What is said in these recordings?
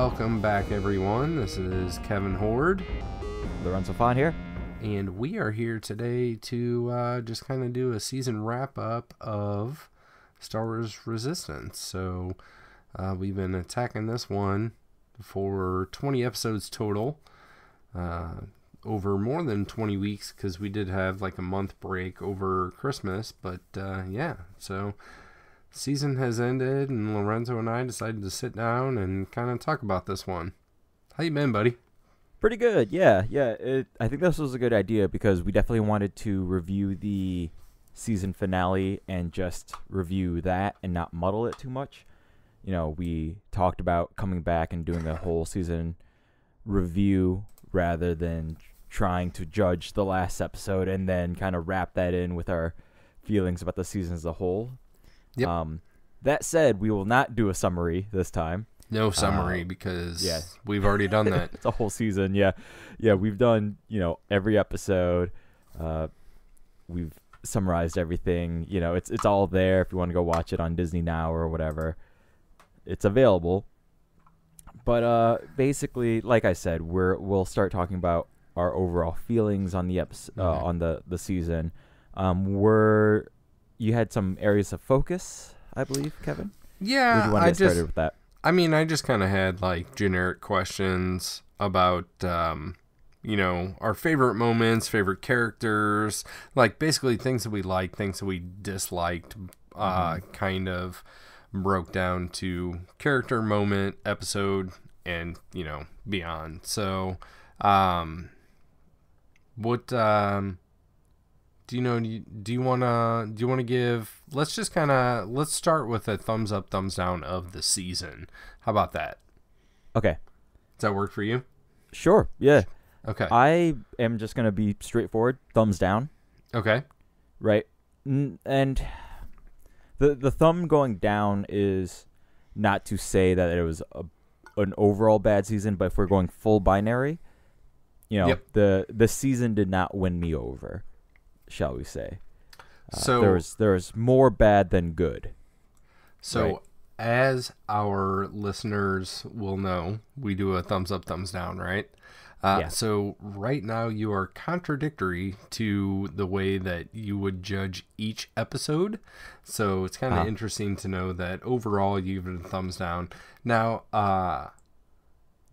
Welcome back, everyone. This is Kevin Horde. Lorenzo and here. And we are here today to just kind of do a season wrap-up of Star Wars Resistance. So we've been attacking this one for 20 episodes total. Over more than 20 weeks because we did have like a month break over Christmas. But yeah, so season has ended and Lorenzo and I decided to sit down and kind of talk about this one. How you been, buddy? Pretty good, yeah. I think this was a good idea because we definitely wanted to review the season finale and just review that and not muddle it too much. You know, we talked about coming back and doing a whole season review rather than trying to judge the last episode and then kind of wrap that in with our feelings about the season as a whole. Yep. That said, we will not do a summary this time. No summary because we've already done that. It's a whole season, yeah. We've done, every episode. We've summarized everything. It's all there if you want to go watch it on Disney Now or whatever. It's available. But basically, like I said, we'll start talking about our overall feelings on the episode, on the season. You had some areas of focus, I believe, Kevin. Yeah, Would you want to get started with that? I mean, I just kind of had like generic questions about, our favorite moments, favorite characters, like basically things that we liked, things that we disliked, kind of broke down to character, moment, episode, and, beyond. So, what, do you want to give, let's start with a thumbs up, thumbs down of the season. How about that? Okay. Does that work for you? Sure. Yeah. Okay. I am just going to be straightforward. Thumbs down. Okay. Right. And the thumb going down is not to say that it was an overall bad season, but if we're going full binary, the season did not win me over, shall we say. So there's more bad than good. So right? As our listeners will know, we do a thumbs up, thumbs down, right? So right now you are contradictory to the way that you would judge each episode. So it's kind of interesting to know that overall you give it a thumbs down. Now,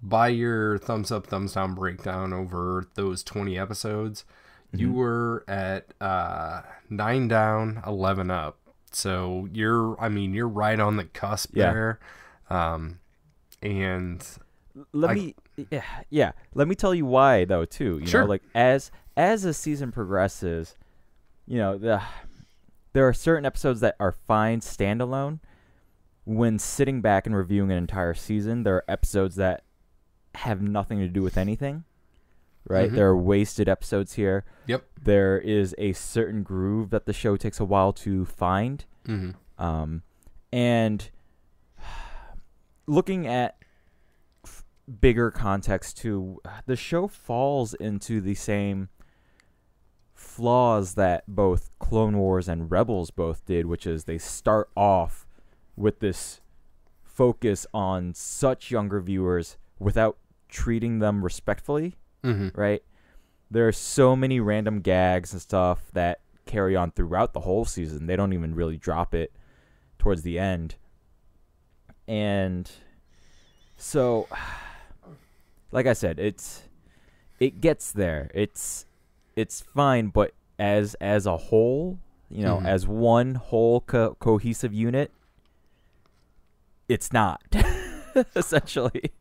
by your thumbs up, thumbs down breakdown over those 20 episodes, you were at 9 down, 11 up. So you're right on the cusp there. And let me tell you why though too. Sure. Like as the season progresses, there are certain episodes that are fine standalone. When sitting back and reviewing an entire season, there are episodes that have nothing to do with anything. Right? There are wasted episodes here. Yep. There is a certain groove that the show takes a while to find. And looking at bigger context too, the show falls into the same flaws that both Clone Wars and Rebels both did, which is they start off with this focus on such younger viewers without treating them respectfully. Right? There are so many random gags and stuff that carry on throughout the whole season. They don't even really drop it towards the end. And so, like I said, it gets there. It's fine, but as a whole, as one whole cohesive unit, it's not, essentially.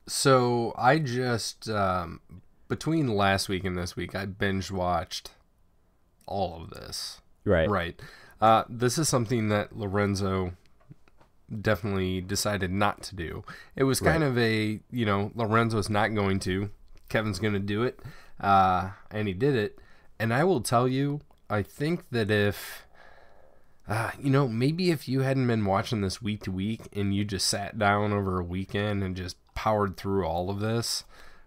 So I just between last week and this week, I binge watched all of this. Right. This is something that Lorenzo definitely decided not to do. It was kind of a, Lorenzo's not going to. Kevin's going to do it. And he did it. And I will tell you, I think that if, maybe if you hadn't been watching this week to week and you just sat down over a weekend and just powered through all of this,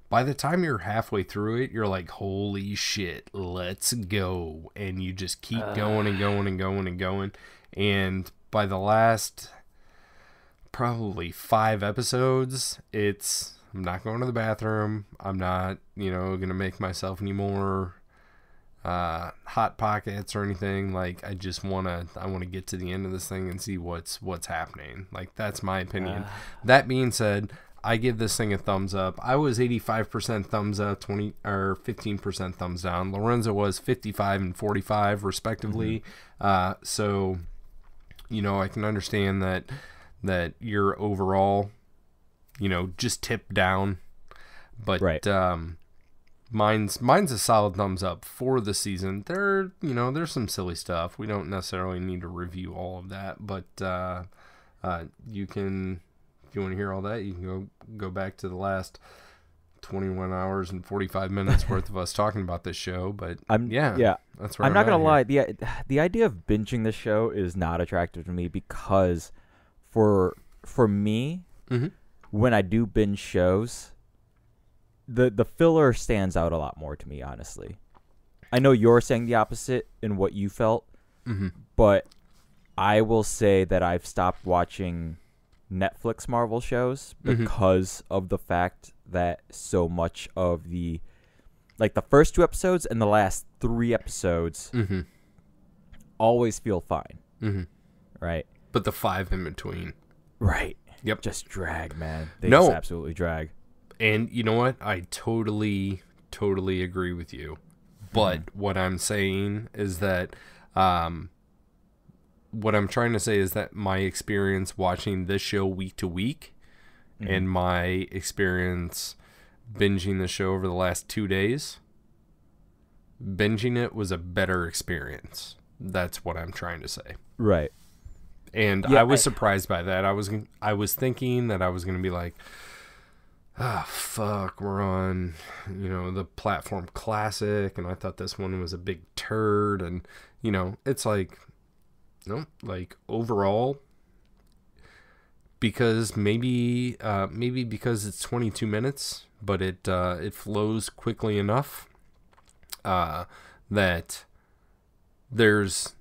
by the time you're halfway through it, you're like, holy shit, let's go. And you just keep going and going and going and going. And by the last probably 5 episodes, I'm not going to the bathroom. I'm not, going to make myself any more hot pockets or anything. Like, I want to get to the end of this thing and see what's happening. Like, that's my opinion. That being said, I give this thing a thumbs up. I was 85% thumbs up, 20 or 15% thumbs down. Lorenzo was 55 and 45 respectively. So, I can understand that you're overall, just tipped down. But right. Mine's a solid thumbs up for the season. There's some silly stuff. We don't necessarily need to review all of that, but you can, if you want to hear all that, you can go back to the last 21 hours and 45 minutes worth of us talking about this show. But that's right. I'm not gonna lie. The idea of binging this show is not attractive to me because for me, when I do binge shows, the filler stands out a lot more to me, honestly. I know you're saying the opposite in what you felt, but I will say that I've stopped watching Netflix Marvel shows because of the fact that so much of the first 2 episodes and the last 3 episodes always feel fine. Right? But the 5 in between. Right. Yep. Just drag, man. They just absolutely drag. And you know what? I totally agree with you. But what I'm saying is that, what I'm trying to say is that my experience watching this show week to week and my experience binging the show over the last 2 days, binging it was a better experience. That's what I'm trying to say. Right. And I was surprised by that. I was thinking that I was going to be like, fuck, we're on, the platform classic, and I thought this one was a big turd, and, it's like, no, like, overall, because maybe because it's 22 minutes, but it flows quickly enough, that there's,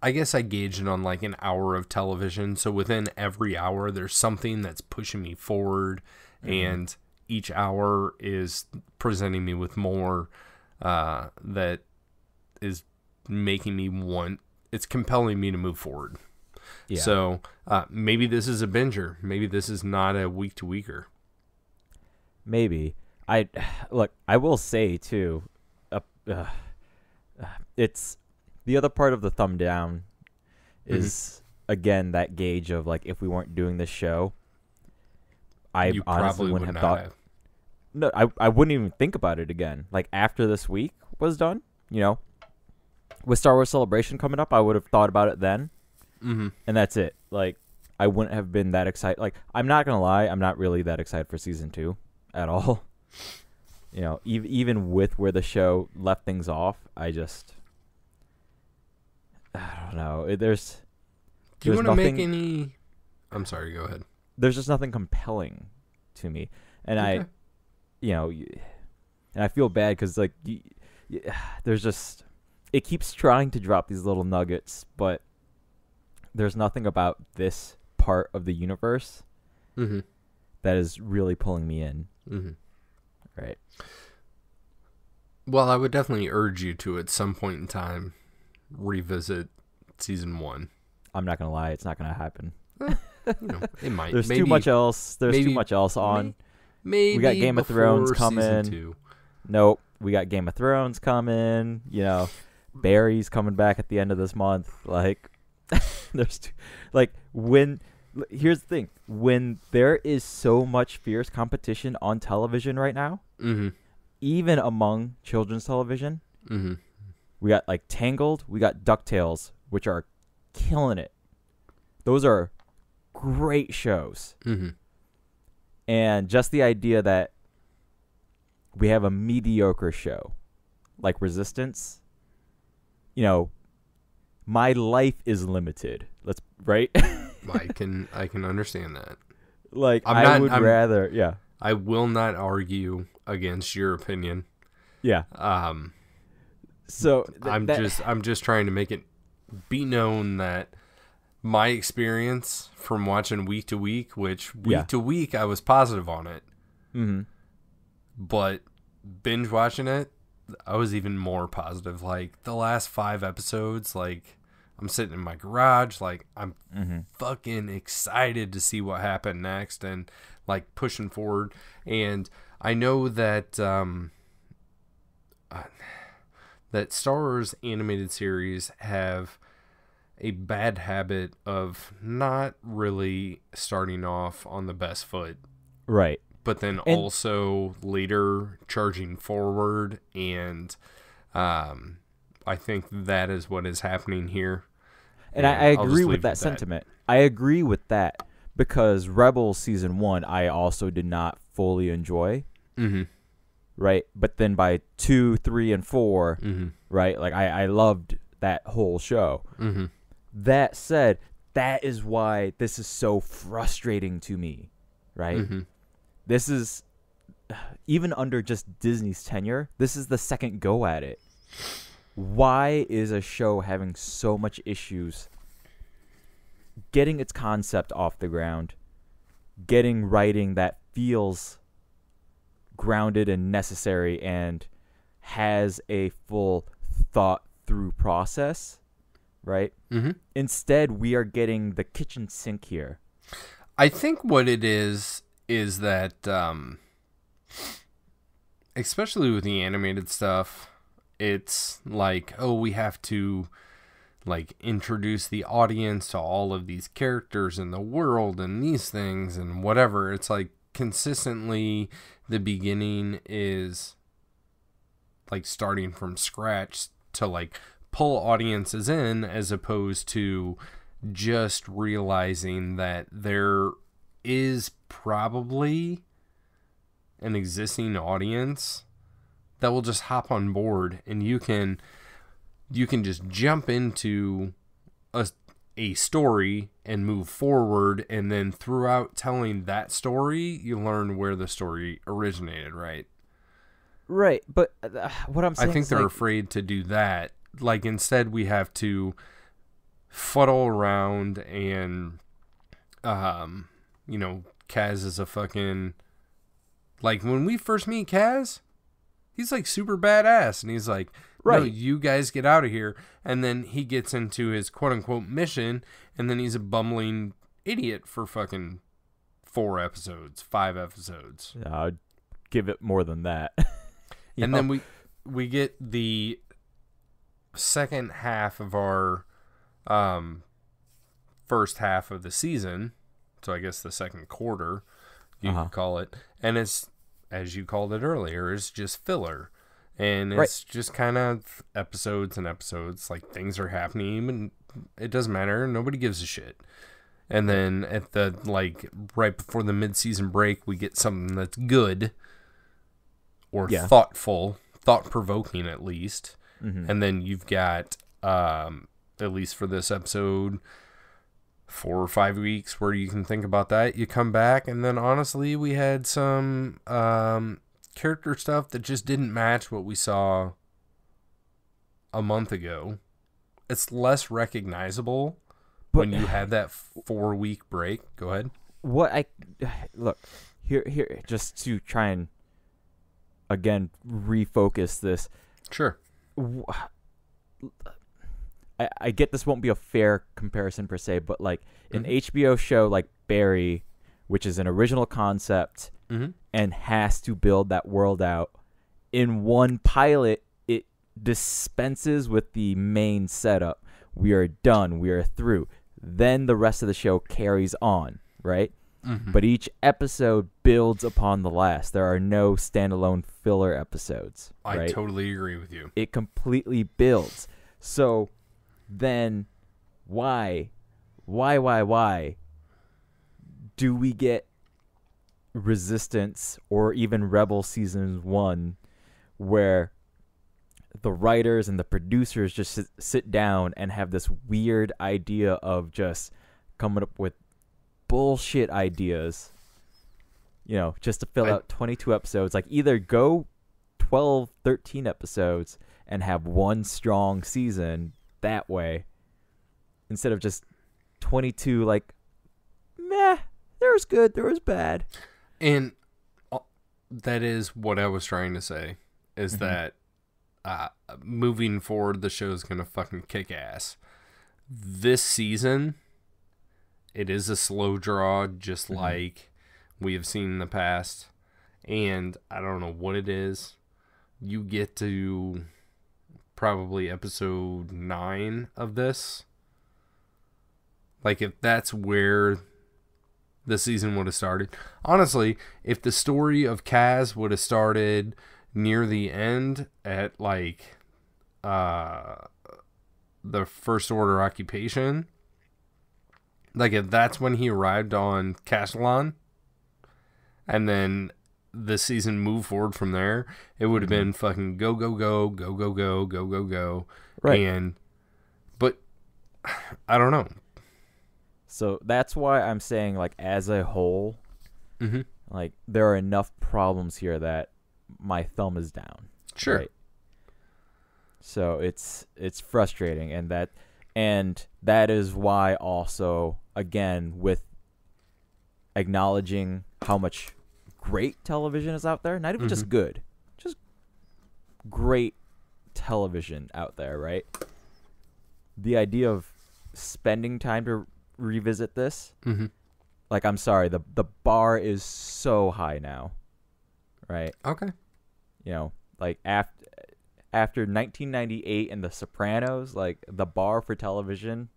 I guess I gauge it on like an hour of television. So within every hour, there's something that's pushing me forward, and each hour is presenting me with more that is making me it's compelling me to move forward. Yeah. So maybe this is a binger. Maybe this is not a week to weeker. Maybe. I will say too, it's the other part of the thumb down is again that gauge of like, if we weren't doing this show, I honestly wouldn't have thought. No, I wouldn't even think about it again. Like, after this week was done, with Star Wars Celebration coming up, I would have thought about it then, and that's it. Like, I wouldn't have been that excited. Like, I'm not gonna lie, I'm not really that excited for season 2 at all. Even with where the show left things off, I don't know. Do you want to make any? I'm sorry. Go ahead. There's just nothing compelling to me, and okay. And I feel bad because there's just, it keeps trying to drop these little nuggets, but there's nothing about this part of the universe that is really pulling me in. Right. Well, I would definitely urge you to, at some point in time, revisit season 1. I'm not gonna lie, it's not gonna happen. It might. There's too much else. Too much else on. Maybe we got Game of Thrones coming. 2. Nope, we got Game of Thrones coming. Barry's coming back at the end of this month. Like, there's here's the thing: when there is so much fierce competition on television right now, even among children's television. We got Tangled, we got DuckTales, which are killing it. Those are great shows. And just the idea that we have a mediocre show like Resistance, my life is limited. Right? I can understand that. I would rather. I will not argue against your opinion. Yeah. So I'm just trying to make it be known that my experience from watching week to week, which week to week I was positive on it. Mm-hmm. But binge watching it, I was even more positive. Like the last 5 episodes, like I'm sitting in my garage, like I'm fucking excited to see what happened next and like pushing forward. And I know that that Star Wars animated series have a bad habit of not really starting off on the best foot. Right. But then also later charging forward, and I think that is what is happening here. And I agree with that sentiment. I agree with that because Rebels Season 1 I also did not fully enjoy. Mm-hmm. Right? But then by 2, 3, and 4, right? Like I loved that whole show. Mm-hmm. That said, that is why this is so frustrating to me, right? Mm-hmm. This is, even under just Disney's tenure, this is the second go at it. Why is a show having so much issues getting its concept off the ground, getting writing that feels grounded and necessary and has a full thought-through process, right? Mm-hmm. Instead, we are getting the kitchen sink here. I think what it is that, especially with the animated stuff, it's like, oh, we have to like introduce the audience to all of these characters in the world and these things and whatever. It's like consistently the beginning is like starting from scratch to like pull audiences in, as opposed to just realizing that there is probably an existing audience that will just hop on board, and you can just jump into a story and move forward, and then throughout telling that story, you learn where the story originated, right? Right, but what I'm saying I think is they're like, afraid to do that. Like, instead we have to fuddle around and, Kaz is a fucking, like, when we first meet Kaz, he's like super badass, and he's like, right, no, you guys get out of here. And then he gets into his quote unquote mission, and then he's a bumbling idiot for fucking 4 episodes, 5 episodes. I'd give it more than that. And then we get the second half of our first half of the season, so I guess the second quarter, you could call it, and it's, as you called it earlier, it's just filler. And it's just kind of episodes and episodes, like things are happening and it doesn't matter, nobody gives a shit. And then at the, like, right before the mid-season break, we get something that's good or thoughtful, thought-provoking at least. Mm-hmm. And then you've got, at least for this episode, 4 or 5 weeks where you can think about that. You come back, and then honestly, we had some character stuff that just didn't match what we saw a month ago. It's less recognizable when you have that 4-week break. Go ahead. Look here, just to try and again refocus this. Sure. I get this won't be a fair comparison per se, but like an HBO show like Barry, which is an original concept and has to build that world out, in one pilot, it dispenses with the main setup. We are done. We are through. Then the rest of the show carries on, right? Mm-hmm. But each episode builds upon the last. There are no standalone filler episodes. I totally agree with you. It completely builds. So then why do we get Resistance or even Rebel Season 1 where the writers and the producers just sit down and have this weird idea of just coming up with bullshit ideas, just to fill out 22 episodes? Like, either go 12, 13 episodes and have one strong season that way, instead of just 22, like, meh, there was good, there was bad. And that is what I was trying to say, is that moving forward, the show's going to fucking kick ass. This season, it is a slow draw, just like we have seen in the past. And I don't know what it is. You get to probably episode 9 of this. Like, if that's where the season would have started. Honestly, if the story of Kaz would have started near the end at, like, the First Order occupation, like, if that's when he arrived on Castelon, and then the season moved forward from there, it would have been fucking go, go, go, go, go, go, go, go, go. Right. But I don't know. So that's why I'm saying, like, as a whole, like, there are enough problems here that my thumb is down. Sure. Right? So it's frustrating, and that is why also, again, with acknowledging how much great television is out there, not even just good, just great television out there, right? The idea of spending time to revisit this, like, I'm sorry, the bar is so high now, right? Okay. You know, like, after 1998 and The Sopranos, like, the bar for television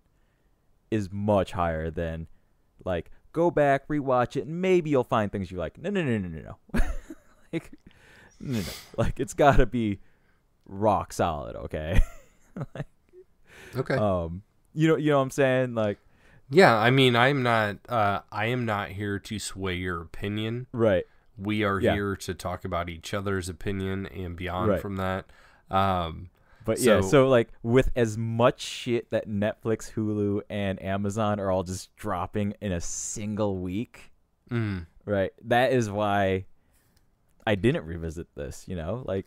is much higher than, like, go back, rewatch it, and maybe you'll find things you like. No. Like, no. Like, it's got to be rock solid, okay? Like, okay. You know what I'm saying? Like, yeah, I mean, I am not here to sway your opinion. Right. We are here to talk about each other's opinion and beyond from that. But so like, with as much shit that Netflix, Hulu, and Amazon are all just dropping in a single week, right? That is why I didn't revisit this, you know? Like,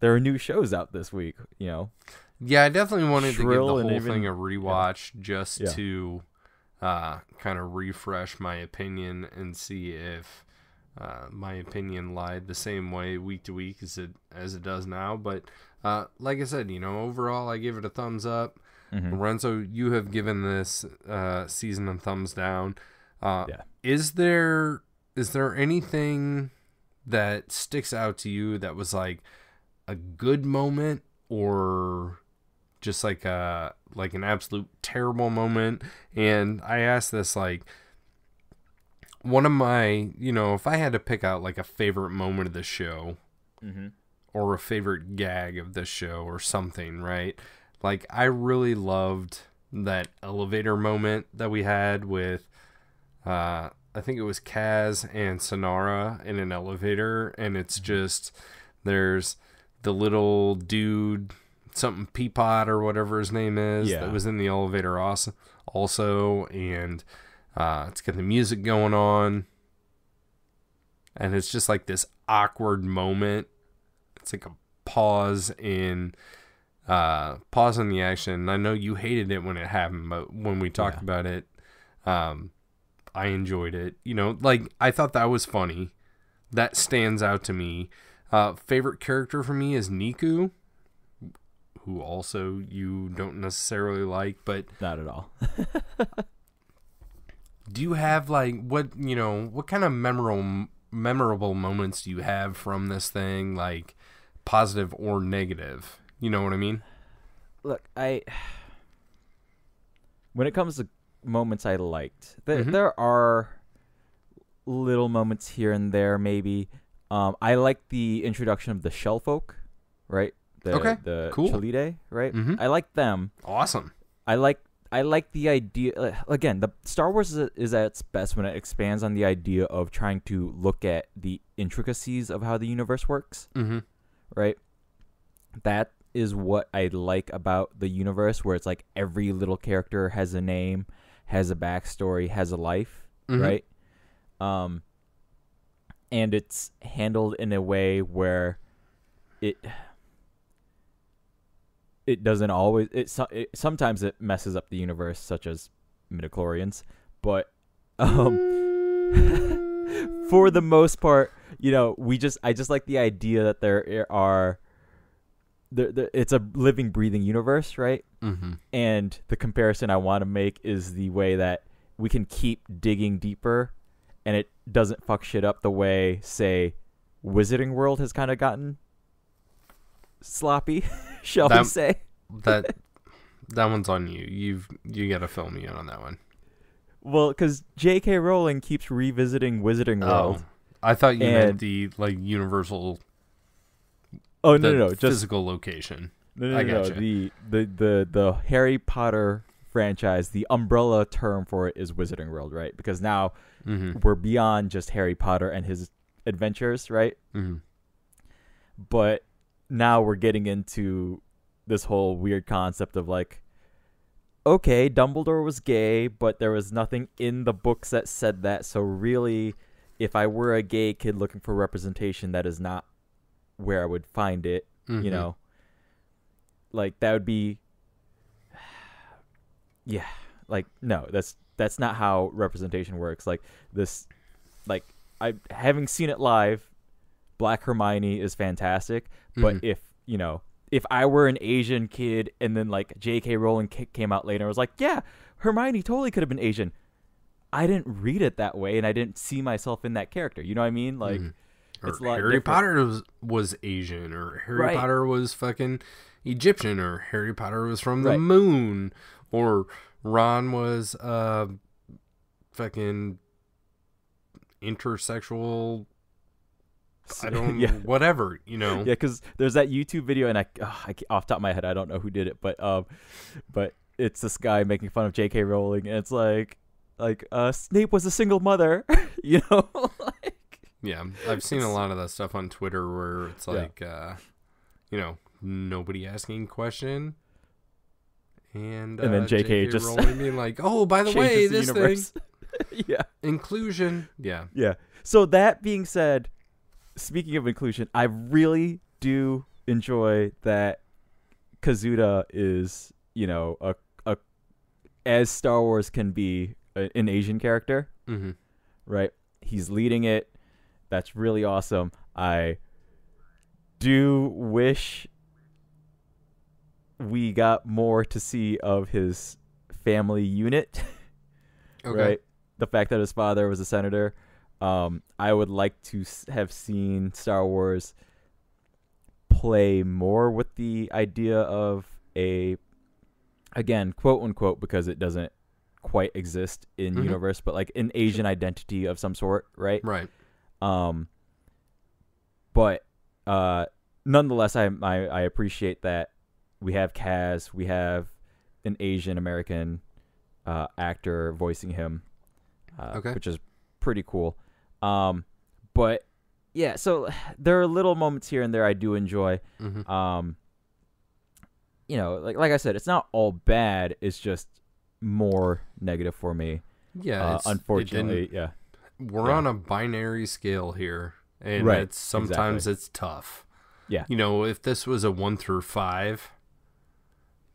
there are new shows out this week, you know? Yeah, I definitely wanted to give the whole thing a rewatch just to kind of refresh my opinion and see if my opinion lied the same way week to week as it does now. But like I said, you know, overall, I give it a thumbs up. Lorenzo, you have given this season a thumbs down. Is there anything that sticks out to you that was like a good moment, or just like an absolute terrible moment? And I asked this, like, one of my, you know, if I had to pick out like a favorite moment of the show, or a favorite gag of the show or something, right? Like, I really loved that elevator moment that we had with, I think it was Kaz and Sonara in an elevator, and it's just, there's the little dude, something Peapod or whatever his name is, that was in the elevator also, and it's got the music going on, and it's just like this awkward moment. It's like a pause in the action. I know you hated it when it happened, but when we talked about it, I enjoyed it. You know, like, I thought that was funny. That stands out to me. Favorite character for me is Niku, who also you don't necessarily like, but not at all. Do you have, like, what kind of memorable moments do you have from this thing, like, positive or negative? You know what I mean? Look, when it comes to moments I liked, there are little moments here and there, maybe. I like the introduction of the Shell Folk, right? The cool. Chalide, right? I like them. Awesome. I like the idea. Again, the Star Wars is at its best when it expands on the idea of trying to look at the intricacies of how the universe works, right? That is what I like about the universe, where it's like every little character has a name, has a backstory, has a life, right? And it's handled in a way where it doesn't always. Sometimes it messes up the universe, such as midichlorians, but for the most part, I just like the idea that there are it's a living, breathing universe, right? Mm-hmm. And the comparison I want to make is the way that we can keep digging deeper and it doesn't fuck shit up the way, say, Wizarding World has kind of gotten sloppy, shall we say. That one's on you. You got to fill me in on that one. Well, because J.K. Rowling keeps revisiting Wizarding World. I thought you meant the universal... Oh, no, just physical location. No. The Harry Potter franchise, the umbrella term for it is Wizarding World, right? Because now we're beyond just Harry Potter and his adventures, right? Mm-hmm. But now we're getting into this whole weird concept of like, okay, Dumbledore was gay, but there was nothing in the books that said that. So really, if I were a gay kid looking for representation, that is not where I would find it, like that would be, yeah, like, no, that's not how representation works. Like this, like having seen it live, Black Hermione is fantastic, but if I were an Asian kid and then like J.K. Rowling came out later and was like, yeah, Hermione totally could have been Asian, I didn't read it that way and I didn't see myself in that character. You know what I mean? Like, it's or Harry Potter was Asian, or Harry Potter was fucking Egyptian, or Harry Potter was from the moon, or Ron was fucking intersexual. I don't know, whatever, Yeah, because there's that YouTube video, and I off the top of my head, I don't know who did it, but it's this guy making fun of J.K. Rowling, and it's like Snape was a single mother, like. Yeah, I've seen a lot of that stuff on Twitter where it's like, nobody asking question, and then J.K. just Rowling being like, oh, by the way, this thing, yeah, inclusion, yeah. So that being said, speaking of inclusion, I really do enjoy that Kazuda is, a as Star Wars can be, an Asian character, right? He's leading it. That's really awesome. I do wish we got more to see of his family unit, right? The fact that his father was a senator. I would like to have seen Star Wars play more with the idea of again, quote unquote, because it doesn't quite exist in universe, but like an Asian identity of some sort, right? Right. But nonetheless, I appreciate that we have Kaz, we have an Asian American actor voicing him, which is pretty cool. But yeah, so there are little moments here and there I do enjoy. Like I said, it's not all bad. It's just more negative for me. Yeah, unfortunately, yeah. We're on a binary scale here, and it's sometimes it's tough. Yeah. If this was a 1 through 5,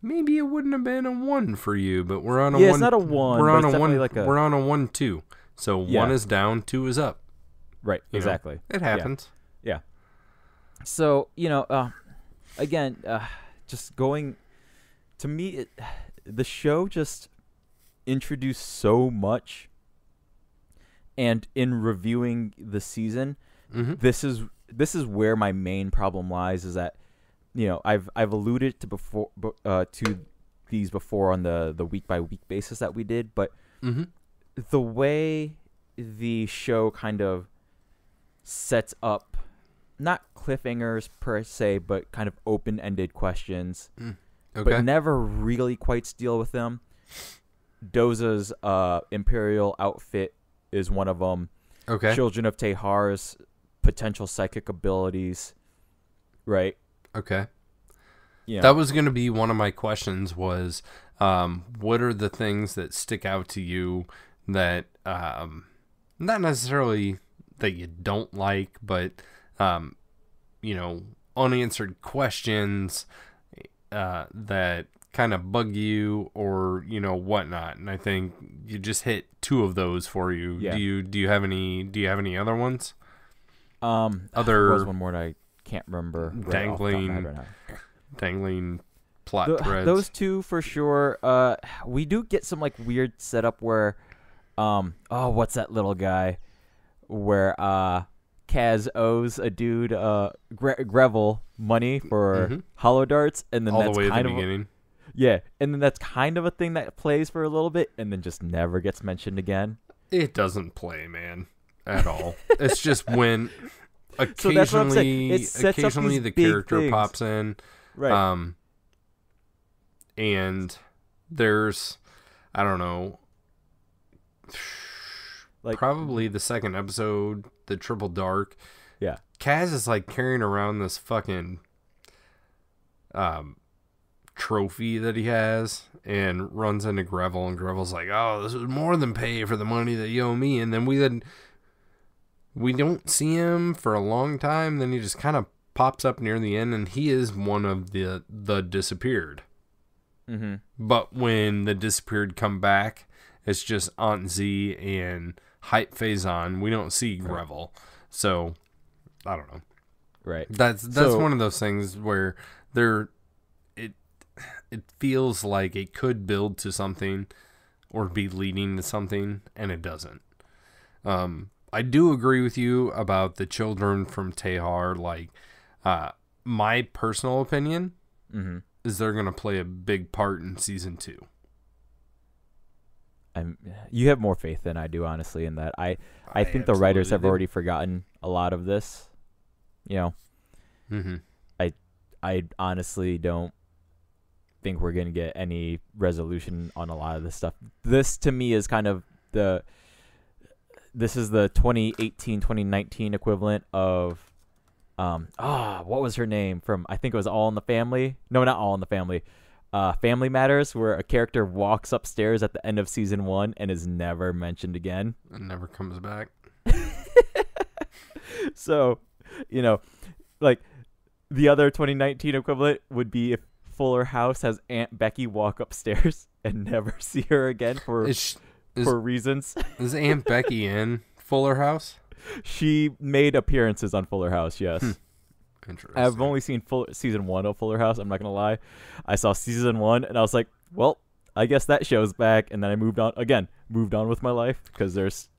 maybe it wouldn't have been a 1 for you, but we're on a 1. It's not a 1. We're on a 1. We're on a 1-2. So 1 is down, 2 is up. Right. Exactly. It happens. Yeah. So again, just going to me, the show just introduced so much. And in reviewing the season, this is where my main problem lies. Is that I've alluded to to these before on the week by week basis that we did, but the way the show kind of sets up not cliffhangers per se, but kind of open ended questions, but never really quite deal with them. Doza's Imperial outfit is one of them. Okay. Children of Tehar's potential psychic abilities, right? Okay. That was going to be one of my questions was, what are the things that stick out to you that, not necessarily that you don't like, but, unanswered questions, that kind of bug you or, whatnot. And I think you just hit two of those for you. Yeah. Do you have any other ones? There was one more that I can't remember. Dangling plot threads. Those two for sure. We do get some like weird setup where, what's that little guy? Where Kaz owes a dude Greville money for hollow darts, and then all that's the way kind at the of beginning. Yeah, and then that's kind of a thing that plays for a little bit, and then just never gets mentioned again. It doesn't play, man, at all. It's just when occasionally, so that's what I'm saying. It sets occasionally up the these character things. pops in, Right? And there's, I don't know, like probably the second episode, the Triple Dark. Yeah, Kaz is like carrying around this fucking trophy that he has and runs into Greville, and Greville's like, oh, this is more than pay for the money that you owe me. And then we don't see him for a long time. Then he just kind of pops up near the end, and he is one of the disappeared. Mm-hmm. But when the disappeared come back, it's just Aunt Z and Hype Faison. We don't see Greville. So I don't know. Right. That's one of those things where it feels like it could build to something or be leading to something, and it doesn't. I do agree with you about the children from Tehar. Like, my personal opinion is they're going to play a big part in season 2. You have more faith than I do, honestly, in that. I think the writers have already forgotten a lot of this. I honestly don't think we're going to get any resolution on a lot of this stuff. This, to me, is kind of this is the 2018-2019 equivalent of, what was her name from, I think it was All in the Family. No, not All in the Family. Family Matters, where a character walks upstairs at the end of season 1 and is never mentioned again. And never comes back. So, like the other 2019 equivalent would be if Fuller House has Aunt Becky walk upstairs and never see her again for reasons. Is Aunt Becky in Fuller House? She made appearances on Fuller House, yes. Interesting. I've only seen season 1 of Fuller House. I'm not going to lie. I saw season 1 and I was like, well, I guess that show's back. And then I moved on with my life because there's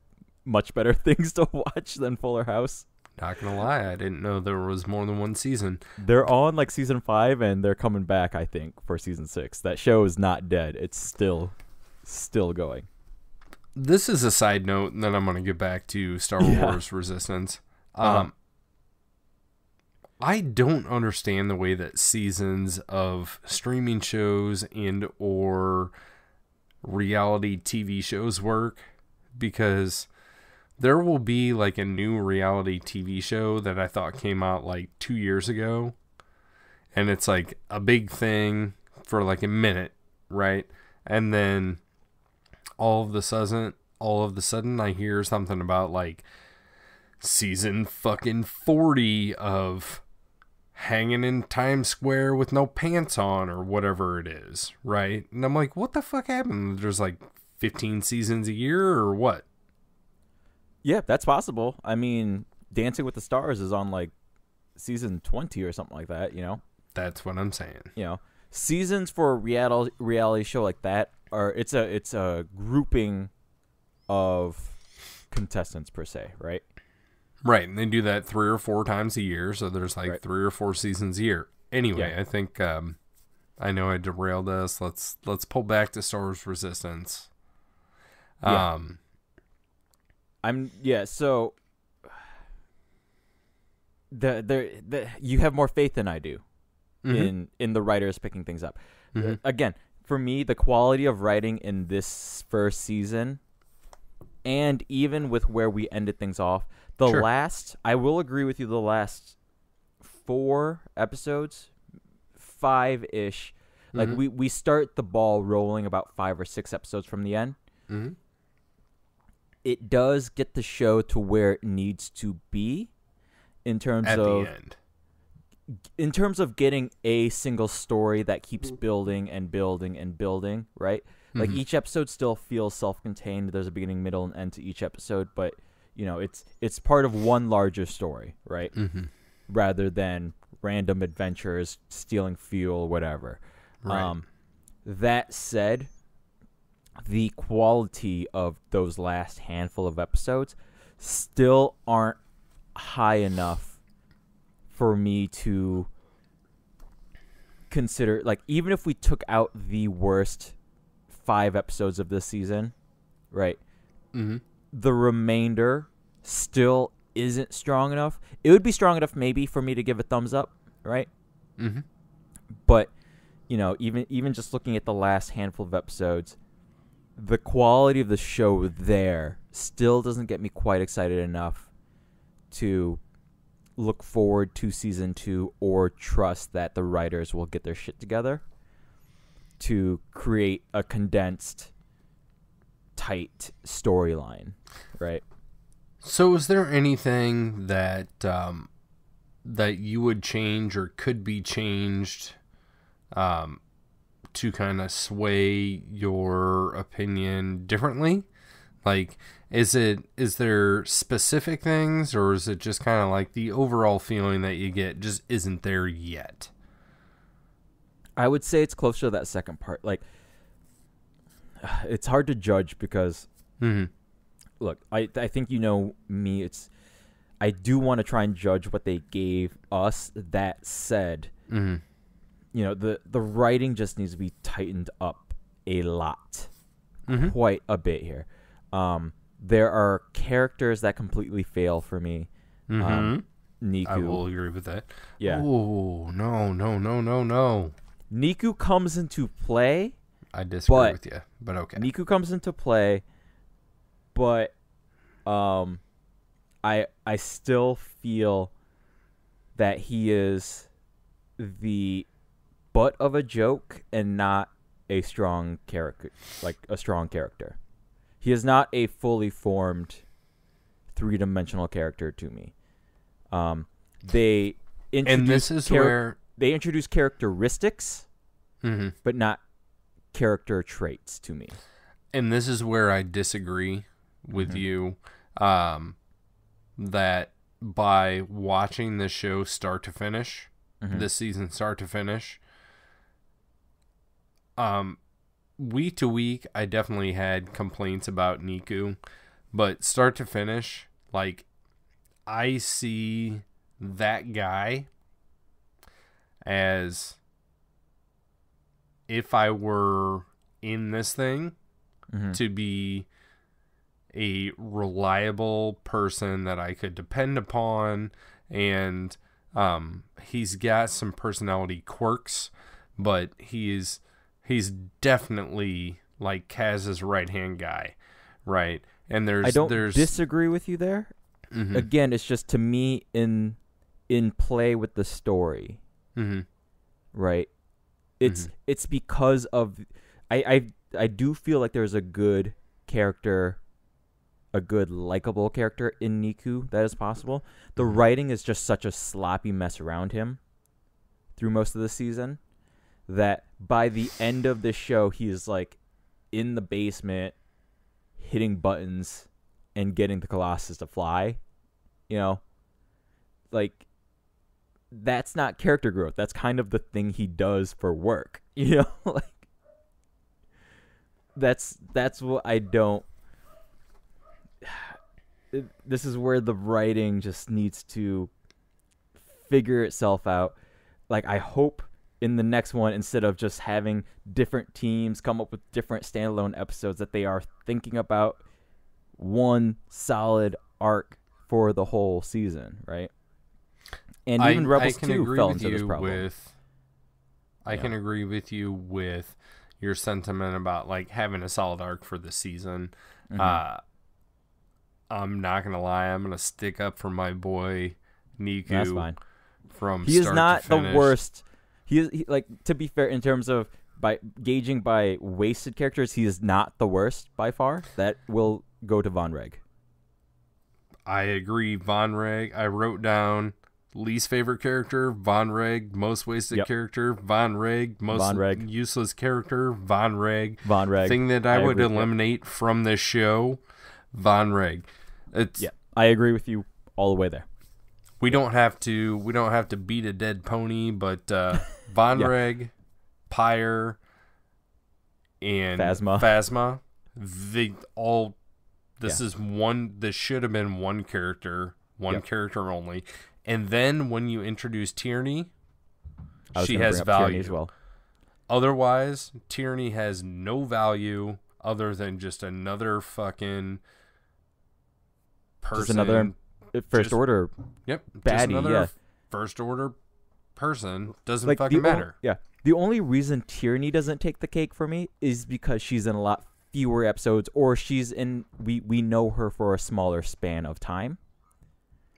much better things to watch than Fuller House. Not going to lie. I didn't know there was more than one season. They're on like season 5 and they're coming back, I think, for season 6. That show is not dead. It's still going. This is a side note, and then I'm going to get back to Star Wars Resistance. I don't understand the way that seasons of streaming shows and or reality TV shows work, because there will be like a new reality TV show that I thought came out like 2 years ago, and it's like a big thing for like a minute, right? And then all of a sudden I hear something about like season fucking 40 of hanging in Times Square with no pants on or whatever it is, right? And I'm like, what the fuck happened? There's like 15 seasons a year or what? Yeah, that's possible. I mean, Dancing with the Stars is on like season 20 or something like that, That's what I'm saying. Seasons for a reality show like that it's a grouping of contestants per se, right? Right, and they do that 3 or 4 times a year, so there's like 3 or 4 seasons a year. Anyway, I think I know I derailed us. Let's pull back to Star Wars Resistance. So you have more faith than I do in the writers picking things up. Again, for me, the quality of writing in this first season, and even with where we ended things off, I will agree with you, the last 4 episodes, 5-ish, like we start the ball rolling about 5 or 6 episodes from the end. It does get the show to where it needs to be in terms of... At the end. in terms of getting a single story that keeps building and building and building, right? Like each episode still feels self-contained. There's a beginning, middle, and end to each episode, but it's part of one larger story, right? Rather than random adventures, stealing fuel, whatever. Right. That said, the quality of those last handful of episodes still aren't high enough for me to consider, like, even if we took out the worst 5 episodes of this season, right? The remainder still isn't strong enough. It would be strong enough maybe for me to give a thumbs up, right? But, even just looking at the last handful of episodes, the quality of the show there still doesn't get me quite excited enough to look forward to season 2 or trust that the writers will get their shit together to create a condensed, tight storyline, right? So is there anything that that you would change or could be changed to kind of sway your opinion differently? Like, is there specific things, or is it just kind of like the overall feeling that you get just isn't there yet? I would say it's closer to that second part. Like, it's hard to judge because, look, I think me. I do want to try and judge what they gave us. That said, the writing just needs to be tightened up a lot, quite a bit here. There are characters that completely fail for me. Niku. I will agree with that. Yeah. Oh, no. Niku comes into play. I disagree with you, but okay. Niku comes into play, but I still feel that he is the butt of a joke and not a strong character, like a strong character. He is not a fully formed 3-dimensional character to me. They introduce characteristics, but not character traits to me. And this is where I disagree with you. That by watching this show start to finish, this season start to finish, week to week, I definitely had complaints about Niku, but start to finish, like, I see that guy as if I were in this thing to be a reliable person that I could depend upon, and he's got some personality quirks, but he's definitely like Kaz's right-hand guy, right? And I don't disagree with you there. Again, it's just, to me, in play with the story, right? It's because of I do feel like there's a good character, a good likable character in Niku that is possible. The writing is just such a sloppy mess around him through most of the season that by the end of the show, he's like in the basement hitting buttons and getting the Colossus to fly. Like, that's not character growth. That's kind of the thing he does for work. Like, that's what I don't. This is where the writing just needs to figure itself out. Like, I hope in the next one, instead of just having different teams come up with different standalone episodes, that they are thinking about one solid arc for the whole season, right? And even Rebels 2 fell into this problem. I can agree with you with your sentiment about, like, having a solid arc for the season. I'm not going to lie. I'm going to stick up for my boy Niku. That's fine. He is not the worst. He is, like, to be fair, in terms of by gauging by wasted characters, he is not the worst by far. That will go to Von Reg. I agree, Von Reg. I wrote down least favorite character, Von Reg. Most wasted character, Von Reg. Most useless character, Von Reg. Von Reg. Thing that I would eliminate from this show, Von Reg. I agree with you all the way there. We don't have to beat a dead pony, but Von Reg, Pyre, and Phasma. This should have been one character, character only. And then when you introduce Tierney, she has value as well. Otherwise, Tierney has no value other than just another fucking person. Just another first order. Yep. Baddie, just another first order person. Doesn't fucking matter. The only reason Tierney doesn't take the cake for me is because she's in a lot fewer episodes, or we know her for a smaller span of time.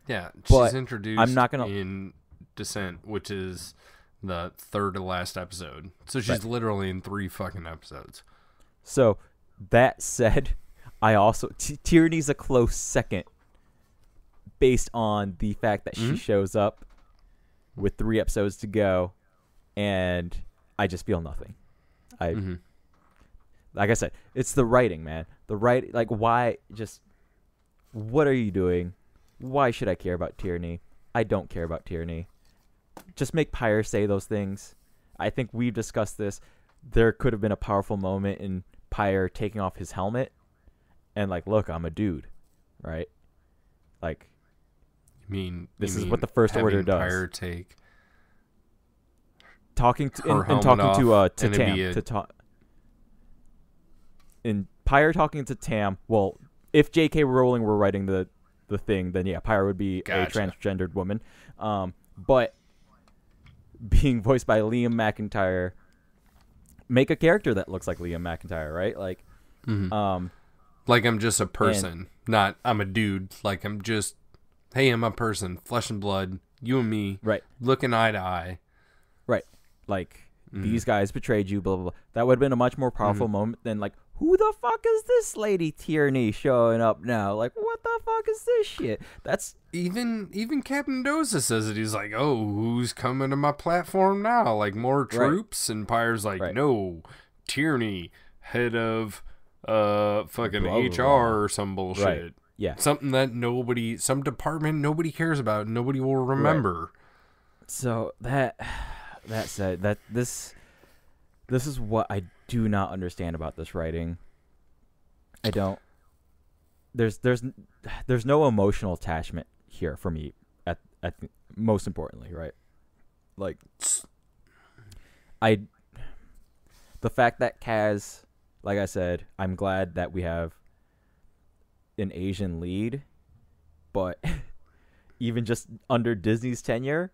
Yeah, she's introduced in Descent, which is the third to last episode. So she's literally in 3 fucking episodes. So that said, I also Tierney's a close second based on the fact that she shows up with 3 episodes to go, and I just feel nothing. Like I said, it's the writing, man. The writing, like, why? Just what are you doing? Why should I care about Tierney? I don't care about Tierney. Just make Pyre say those things. I think we've discussed this. There could have been a powerful moment in Pyre taking off his helmet and like, look, I'm a dude, right? Like, this is what the First Order does. Pyre take talking to Tam. In Pyre talking to Tam. Well, if J.K. Rowling were writing the thing, then Pyre would be a transgendered woman. But being voiced by Liam McIntyre, make a character that looks like Liam McIntyre, right? Like, like I'm just a person, not I'm a dude. Like I'm just, hey, I'm a person, flesh and blood, you and me, right? Looking eye to eye, right? Like these guys betrayed you, blah blah blah. That would have been a much more powerful moment than like, who the fuck is this lady Tierney showing up now? Like, what the fuck is this shit? That's even Captain Doza says it. He's like, oh, who's coming to my platform now? Like more troops? And Pyre's like, no, Tierney, head of fucking blah, HR blah. or some bullshit. Right. Yeah. Something that some department nobody cares about, nobody will remember. Right. So that said, that this is what I do not understand about this writing. I don't. There's no emotional attachment here for me. At most importantly, right? Like, the fact that Kaz, like I said, I'm glad that we have an Asian lead, but even just under Disney's tenure,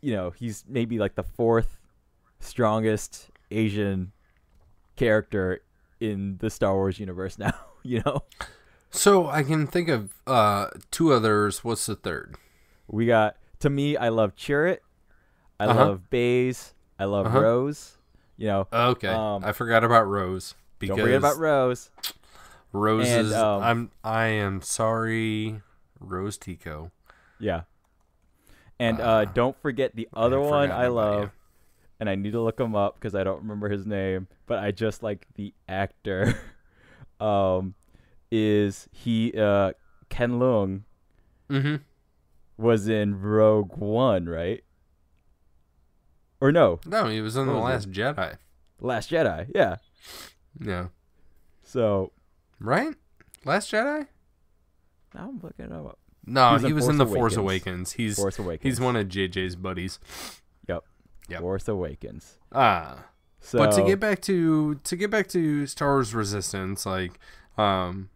he's maybe like the 4th strongest Asian character in the Star Wars universe now, So I can think of 2 others. What's the third? We got, to me, I love Chirrut. I love Baze. I love Rose. Okay. I forgot about Rose. Don't forget about Rose. Rose is, I am sorry, Rose Tico. Yeah. And don't forget the other one I love. And I need to look him up because I don't remember his name, but I just like the actor. Is he Ken Leung? Was in Rogue One, right? Or no? No, he was in The Last Jedi. Last Jedi, yeah. Yeah. So, right? Last Jedi? I'm looking it up. No, he was in The Force Awakens. He's Force Awakens. He's one of JJ's buddies. Yep. Force Awakens. So, but to get back to Star Wars Resistance, like, and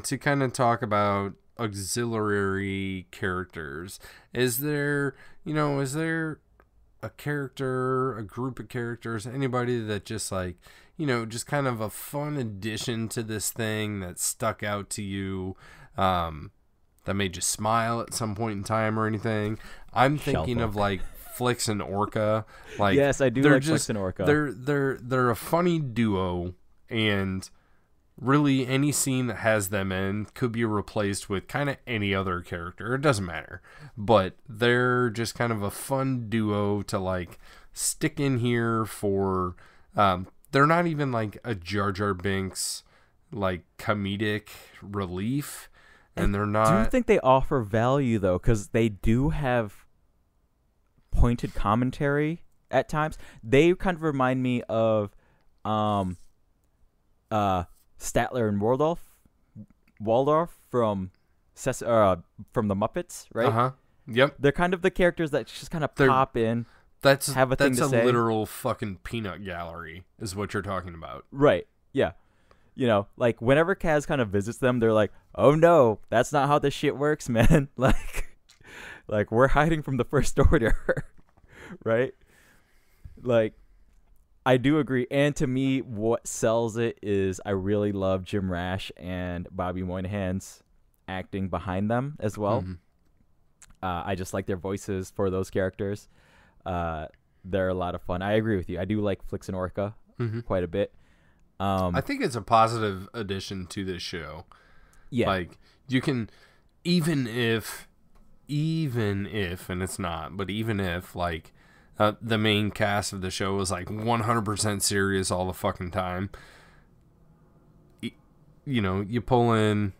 to kind of talk about auxiliary characters, is there a character, a group of characters, anybody that just like, just kind of a fun addition to this thing that stuck out to you, that made you smile at some point in time or anything? I'm thinking of like Flix and Orca. Like, yes, I do like Flix and Orca. They're a funny duo, and really any scene that has them in could be replaced with kind of any other character. It doesn't matter. But they're just kind of a fun duo to like stick in here for, they're not even like a Jar Jar Binks like comedic relief, and they're not. Do you think they offer value though? Because they do have pointed commentary at times. They kind of remind me of Statler and Waldorf from the Muppets, right? Yep. They're kind of the characters that just kind of pop in. That's have a thing to say. That's a literal fucking peanut gallery, is what you're talking about. Right. Yeah. You know, like whenever Kaz kind of visits them, they're like, "Oh no, that's not how this shit works, man." like we're hiding from the First Order, right? Like, I do agree. And to me, what sells it is I really love Jim Rash and Bobby Moynihan's acting behind them as well. Mm-hmm. I just like their voices for those characters. They're a lot of fun. I agree with you. I do like Flix and Orca quite a bit. I think it's a positive addition to this show. Yeah. Like, you can, even if, and it's not, but even if, like, the main cast of the show is like 100% serious all the fucking time, you know, you pull in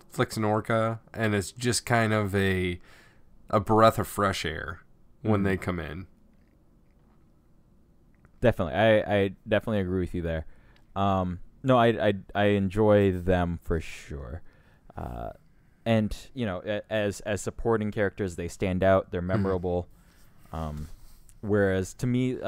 Flix and Orca, and it's just kind of a breath of fresh air when they come in. Definitely. I definitely agree with you there. No, I enjoy them for sure. And, you know, as supporting characters, they stand out. They're memorable. Whereas to me,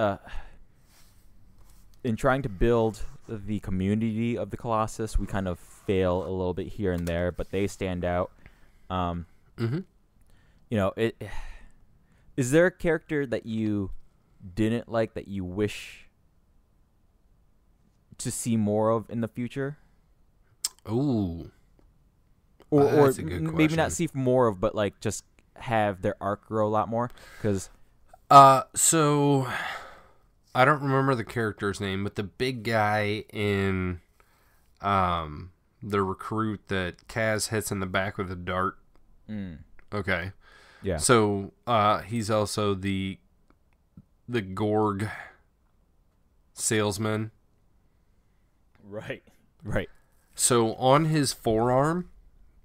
in trying to build the community of the Colossus, we kind of fail a little bit here and there, but they stand out. You know, is there a character that you didn't like that you wish to see more of in the future? Ooh. Or maybe not see more of, but like just have their arc grow a lot more? Because so I don't remember the character's name, but the big guy in the recruit that Kaz hits in the back with a dart. Okay. Yeah. So he's also the Gorg salesman. Right. So on his forearm,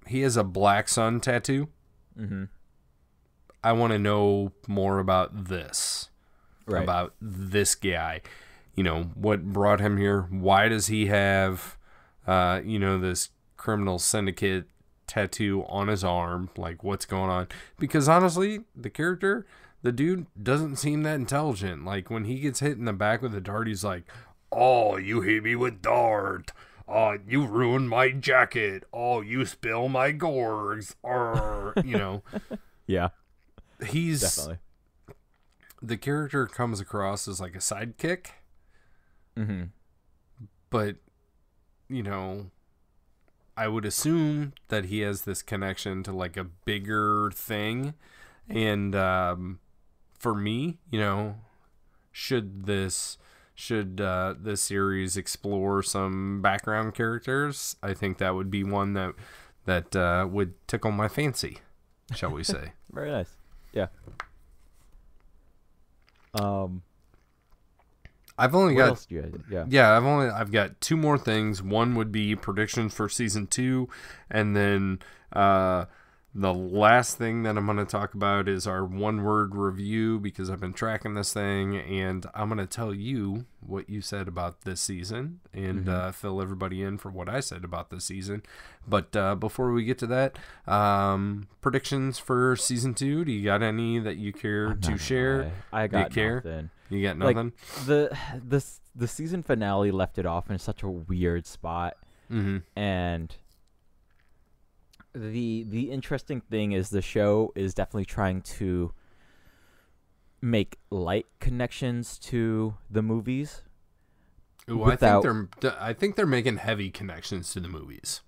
he has a black sun tattoo. I want to know more about this. Right. About this guy. You know, what brought him here? Why does he have, this criminal syndicate tattoo on his arm? Like, what's going on? Because honestly, the dude doesn't seem that intelligent. Like, when he gets hit in the back with a dart, he's like, "Oh, you hit me with dart. Oh, you ruined my jacket. Oh, you spill my gorgs." Or, you know. Yeah. He's definitely. The character comes across as like a sidekick. But, you know, I would assume that he has this connection to like a bigger thing. And for me, you know, should this series explore some background characters, I think that would be one that would tickle my fancy, shall we say. Very nice. Yeah. I've only what got else do you guys, I've got two more things. One would be predictions for season 2, and then the last thing that I'm going to talk about is our one-word review, because I've been tracking this thing, and I'm going to tell you what you said about this season and fill everybody in for what I said about this season. But before we get to that, predictions for season 2, do you got any that you care to share? I got nothing. You got nothing? Like, the season finale left it off in such a weird spot. And the interesting thing is the show is definitely trying to make light connections to the movies. Ooh, I think they're making heavy connections to the movies.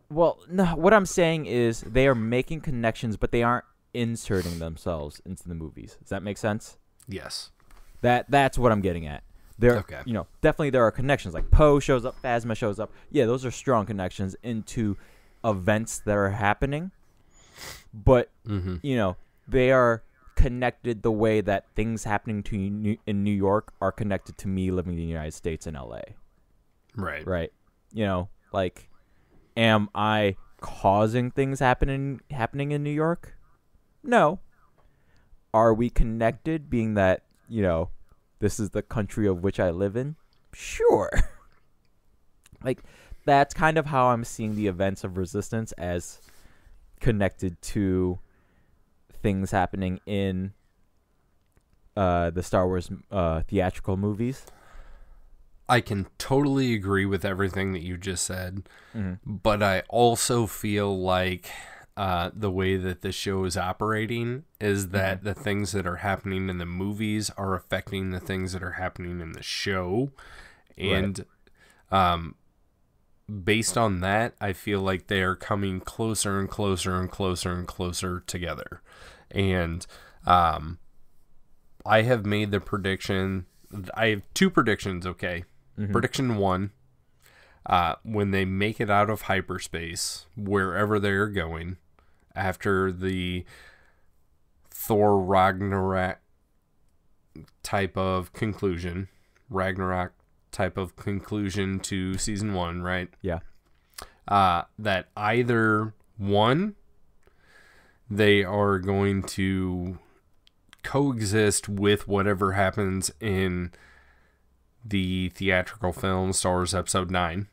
Well, no, what I'm saying is they are making connections, but they aren't inserting themselves into the movies. Does that make sense? Yes. That's what I'm getting at. There, definitely there are connections. Like Poe shows up, Phasma shows up. Yeah, those are strong connections into events that are happening. But they are connected the way that things happening to you in New York are connected to me living in the United States in LA. Right. Like, am I causing things happening in New York? No. Are we connected, being that, this is the country of which I live in? Sure. Like, that's kind of how I'm seeing the events of Resistance, as connected to things happening in the Star Wars theatrical movies. I can totally agree with everything that you just said, but I also feel like the way that this show is operating is that the things that are happening in the movies are affecting the things that are happening in the show. And based on that, I feel like they are coming closer and closer and closer and closer together. And I have made the prediction. I have two predictions, okay? Prediction 1, when they make it out of hyperspace, wherever they're going, after the Thor Ragnarok type of conclusion to season 1, right? Yeah. That either one, they are going to coexist with whatever happens in the theatrical film Star Wars Episode 9.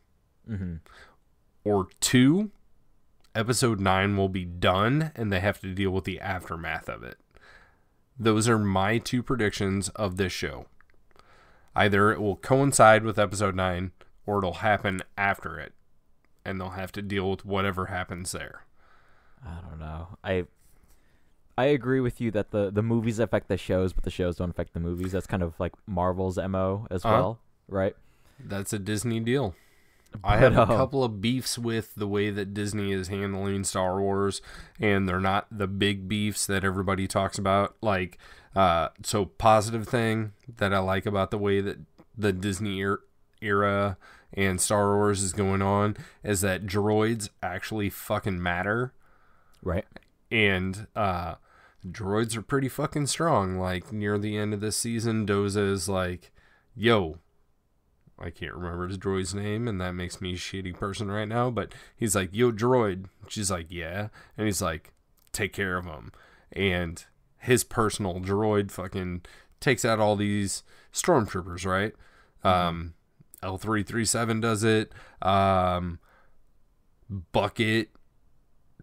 Or 2, Episode 9 will be done and they have to deal with the aftermath of it. Those are my two predictions of this show. Either it will coincide with Episode 9 or it'll happen after it and they'll have to deal with whatever happens there. I don't know. I agree with you that the movies affect the shows, but the shows don't affect the movies. That's kind of like Marvel's MO as well, right? That's a Disney deal. I have a couple of beefs with the way that Disney is handling Star Wars, and they're not the big beefs that everybody talks about. Like, so positive thing that I like about the way that the Disney era and Star Wars is going on is that droids actually fucking matter. Right. And, droids are pretty fucking strong. Like, near the end of this season, Doza is like, yo, I can't remember his droid's name, and that makes me a shitty person right now, but he's like, yo, droid. She's like, yeah. And he's like, take care of him. And his personal droid fucking takes out all these stormtroopers, right? L337 does it. Bucket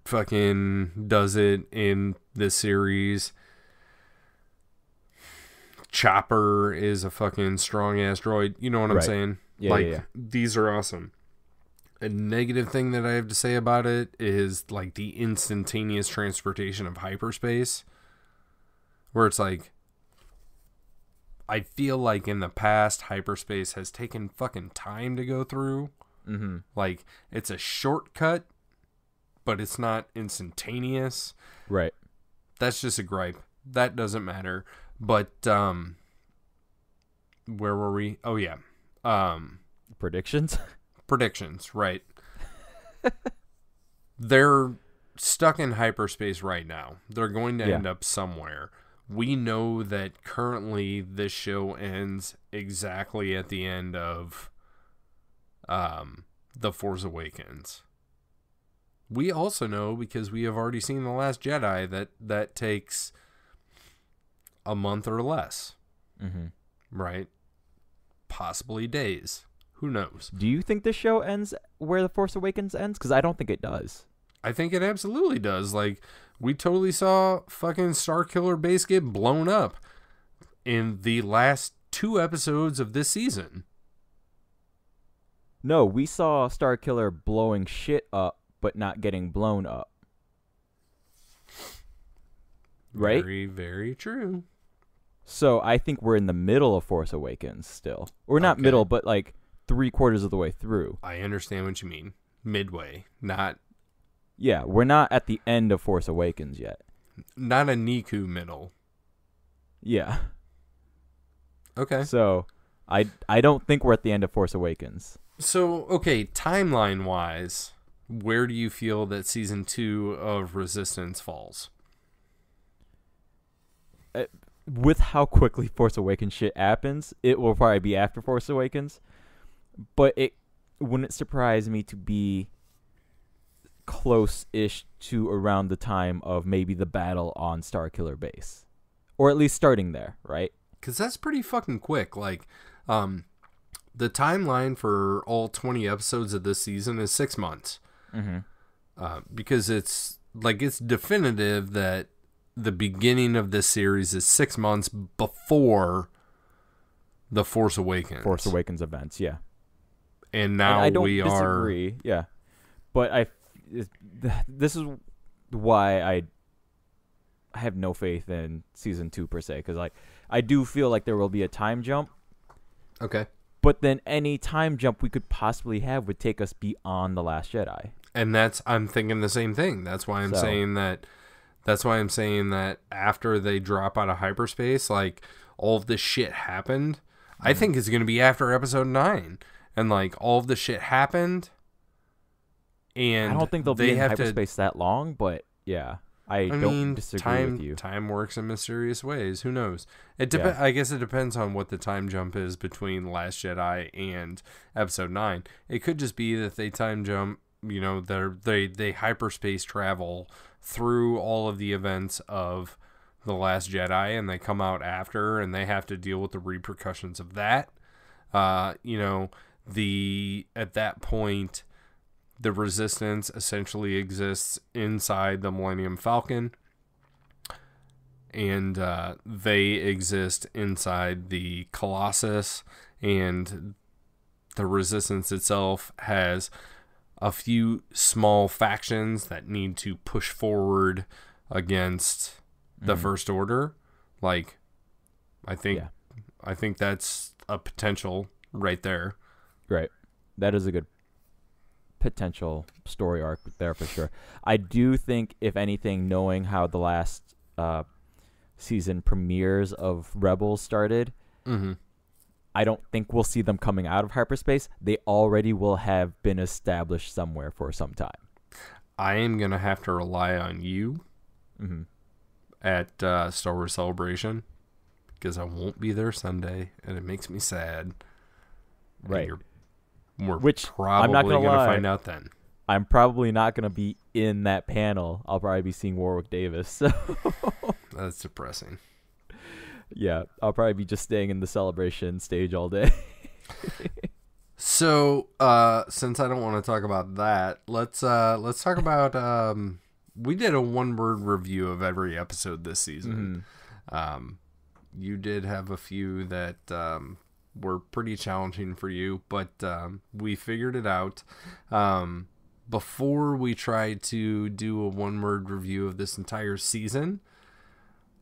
fucking does it in this series. Chopper is a fucking strong ass droid. You know what I'm saying? Yeah, these are awesome. A negative thing that I have to say about it is like the instantaneous transportation of hyperspace, where it's like, I feel like in the past hyperspace has taken fucking time to go through. Like, it's a shortcut, but it's not instantaneous. Right. That's just a gripe. That doesn't matter. But, where were we? Oh, yeah. Predictions? Predictions, right. They're stuck in hyperspace right now. They're going to end up somewhere. We know that currently this show ends exactly at the end of The Force Awakens. We also know, because we have already seen The Last Jedi, that takes a month or less. Right? Possibly days. Who knows? Do you think the show ends where The Force Awakens ends? Because I don't think it does. I think it absolutely does. Like, we totally saw fucking Starkiller Base get blown up in the last 2 episodes of this season. No, we saw Starkiller blowing shit up, but not getting blown up. Right? Very, very true. So I think we're in the middle of Force Awakens still. Or not middle, but like 3/4 of the way through. I understand what you mean. Midway, not... Yeah, we're not at the end of Force Awakens yet. Not a Niku middle. Yeah. Okay. So I don't think we're at the end of Force Awakens. So, okay, timeline-wise, where do you feel that Season 2 of Resistance falls? With how quickly Force Awakens shit happens, it will probably be after Force Awakens. But it wouldn't surprise me to be close-ish to around the time of maybe the battle on Starkiller Base. Or at least starting there, right? Because that's pretty fucking quick. Like, the timeline for all 20 episodes of this season is 6 months. Mm-hmm. Because it's definitive that the beginning of this series is 6 months before the Force Awakens. Force Awakens events, yeah. And now I don't we disagree, yeah. But this is why I have no faith in Season 2 per se. Because I do feel like there will be a time jump. Okay. But then any time jump we could possibly have would take us beyond The Last Jedi. And I'm thinking the same thing. That's why I'm saying that after they drop out of hyperspace, like, all of this shit happened. I think it's going to be after episode 9. And, like, all of the shit happened. And I don't think they'll be in hyperspace that long, but yeah. I don't disagree with you. Time works in mysterious ways. Who knows? I guess it depends on what the time jump is between Last Jedi and Episode 9. It could just be that they time jump, they hyperspace travel through all of the events of The Last Jedi, and they come out after, and they have to deal with the repercussions of that. At that point, the Resistance essentially exists inside the Millennium Falcon, and they exist inside the Colossus, and the Resistance itself has a few small factions that need to push forward against the First Order. Like, I think that's a potential right there. Right. That is a good potential story arc there for sure. I do think, if anything, knowing how the last season premieres of Rebels started, I don't think we'll see them coming out of hyperspace. They already will have been established somewhere for some time. I am going to have to rely on you at Star Wars Celebration, because I won't be there Sunday, and it makes me sad. Right. We're Which probably I'm not going to find out then. I'm probably not going to be in that panel. I'll probably be seeing Warwick Davis. So. That's depressing. Yeah, I'll probably be just staying in the Celebration stage all day. So, since I don't want to talk about that, let's talk about we did a one-word review of every episode this season. You did have a few that were pretty challenging for you, but we figured it out. Before we tried to do a one-word review of this entire season,